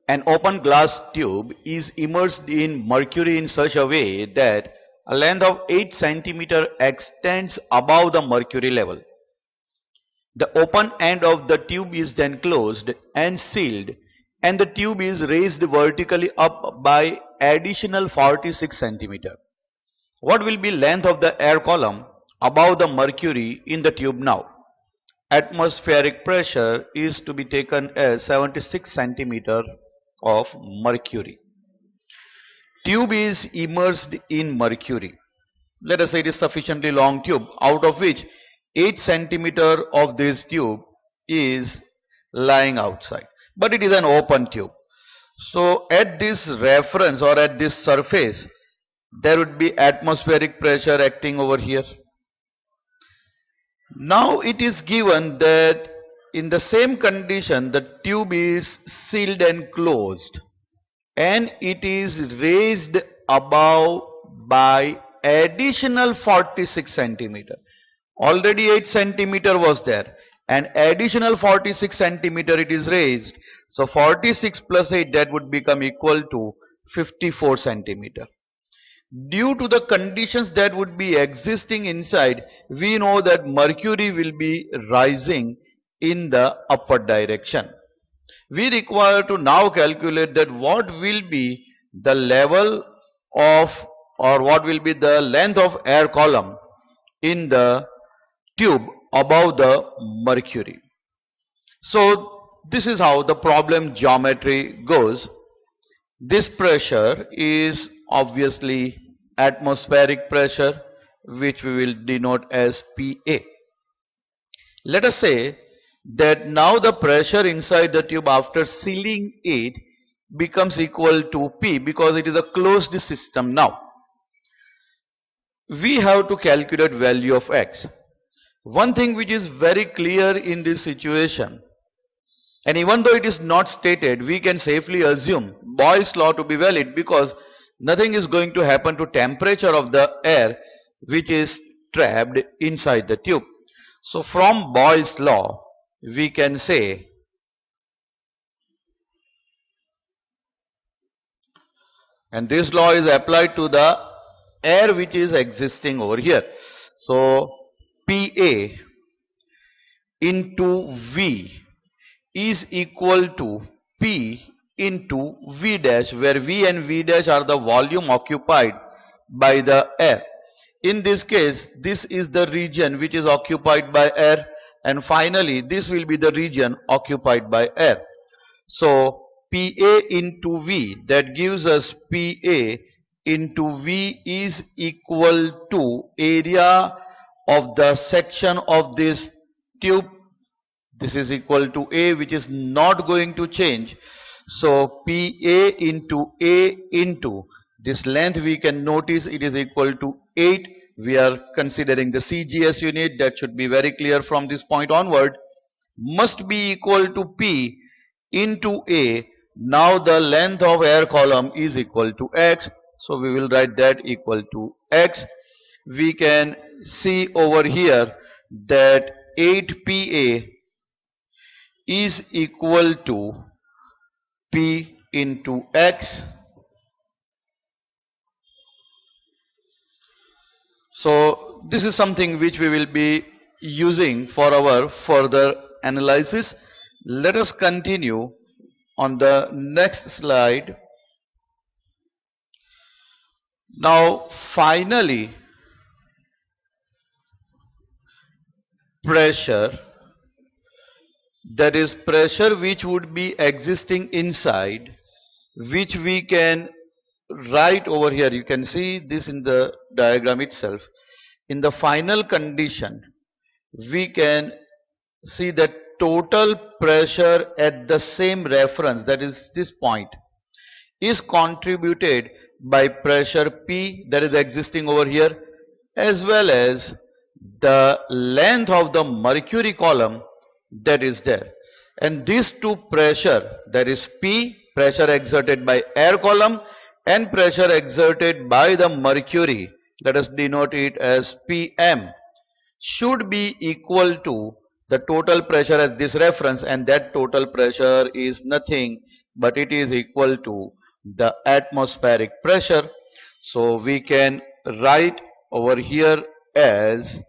An open glass tube is immersed in mercury in such a way that a length of 8 cm extends above the mercury level. The open end of the tube is then closed and sealed, and the tube is raised vertically up by additional 46 cm. What will be length of the air column above the mercury in the tube now? Atmospheric pressure is to be taken as 76 cm of mercury. Tube is immersed in mercury. Let us say it is sufficiently long tube, out of which 8 cm of this tube is lying outside, but it is an open tube. So at this reference or at this surface, there would be atmospheric pressure acting over here. Now it is given that in the same condition the tube is sealed and closed and it is raised above by additional 46 cm. Already 8 cm was there and additional 46 cm it is raised. So 46 plus 8, that would become equal to 54 cm. Due to the conditions that would be existing inside, we know that mercury will be rising in the upward direction. We require to now calculate that what will be the level of, or what will be the length of air column in the tube above the mercury. So this is how the problem geometry goes. This pressure is obviously atmospheric pressure, which we will denote as PA. Let us say that now the pressure inside the tube after sealing it becomes equal to P, because it is a closed system now. We have to calculate value of X. One thing which is very clear in this situation, and even though it is not stated, we can safely assume Boyle's law to be valid, because nothing is going to happen to temperature of the air which is trapped inside the tube. So from Boyle's law we can say and this law is applied to the air which is existing over here. So PA into V is equal to P into V dash, where V and V dash are the volume occupied by the air. In this case, this is the region which is occupied by air, and finally this will be the region occupied by air. So PA into V, that gives us PA into V is equal to area of the section of this tube. This is equal to A, which is not going to change. So PA into A into this length, we can notice it is equal to 8. We are considering the CGS unit, that should be very clear from this point onward, must be equal to P into A. Now the length of air column is equal to X, so we will write that equal to X. We can see over here that 8PA is equal to P into X. So this is something which we will be using for our further analysis. Let us continue on the next slide. Now finally, pressure, that is pressure which would be existing inside, which we can write over here. You can see this in the diagram itself. In the final condition, we can see that total pressure at the same reference, that is this point, is contributed by pressure P that is existing over here, as well as the length of the mercury column that is there. And these two pressure, that is P, pressure exerted by air column, and pressure exerted by the mercury, let us denote it as PM, should be equal to the total pressure at this reference, and that total pressure is nothing but it is equal to the atmospheric pressure. So we can write over here as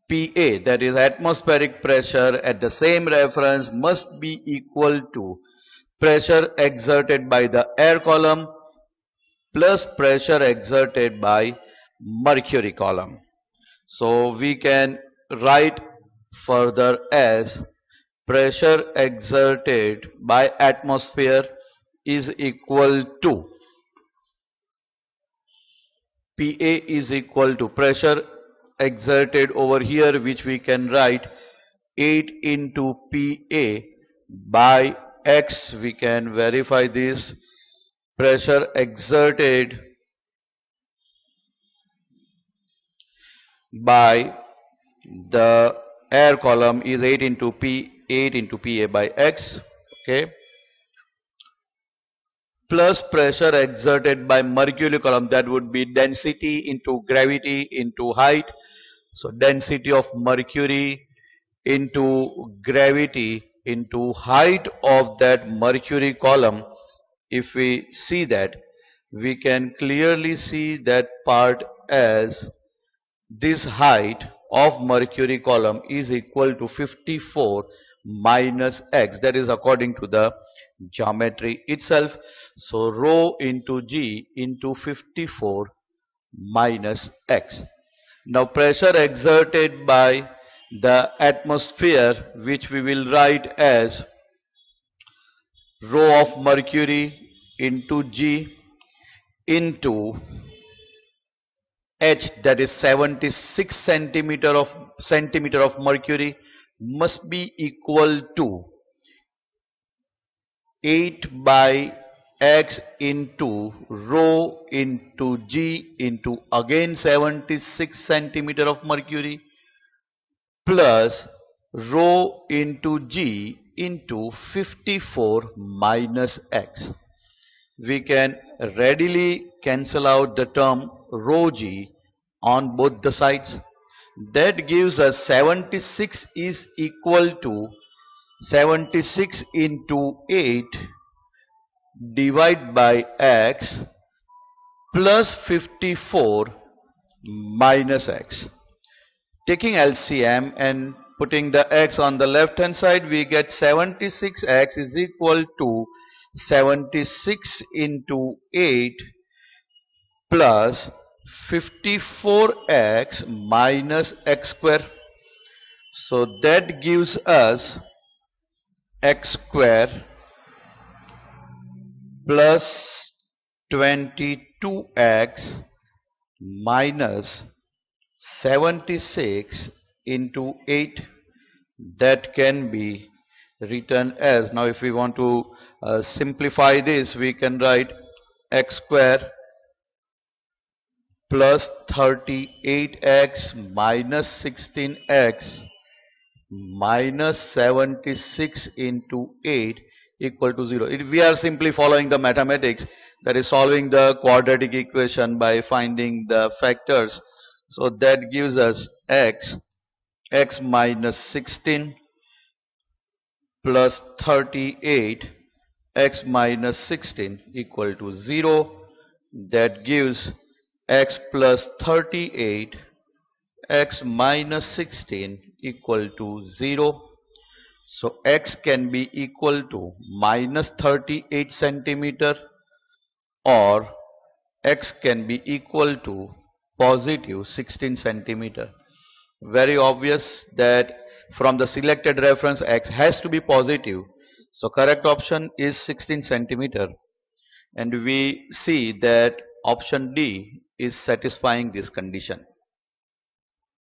PA, that is atmospheric pressure at the same reference, must be equal to pressure exerted by the air column plus pressure exerted by mercury column. So we can write further as pressure exerted by atmosphere is equal to PA is equal to pressure exerted over here, which we can write 8 into PA by X. We can verify this. Pressure exerted by the air column is 8 into PA by X, okay, plus pressure exerted by mercury column, that would be density into gravity into height. So density of mercury into gravity into height of that mercury column. If we see that, we can clearly see that part as this height of mercury column is equal to 54 minus X, that is according to the geometry itself. So rho into G into 54 minus X. Now pressure exerted by the atmosphere, which we will write as rho of mercury into G into H, that is 76 centimeter of mercury, must be equal to 8 by X into rho into G into again 76 centimeter of mercury plus rho into G into 54 minus X. We can readily cancel out the term rho G on both the sides. That gives us 76 is equal to 76 into 8 divided by X plus 54 minus X. Taking LCM and putting the X on the left hand side, we get 76X is equal to 76 into 8 plus 54X minus X square. So that gives us X square plus 22X minus 76 into 8. That can be written as, now if we want to simplify this, we can write X square plus 38X minus 16X minus 76 into 8 equal to 0. We are simply following the mathematics, that is solving the quadratic equation by finding the factors. So that gives us X minus 16 plus 38 X minus 16 equal to 0. That gives X plus 38 X minus 16 equal to 0. So X can be equal to minus 38 centimeter or X can be equal to positive 16 centimeter. Very obvious that from the selected reference X has to be positive. So correct option is 16 centimeter. And we see that option D is satisfying this condition.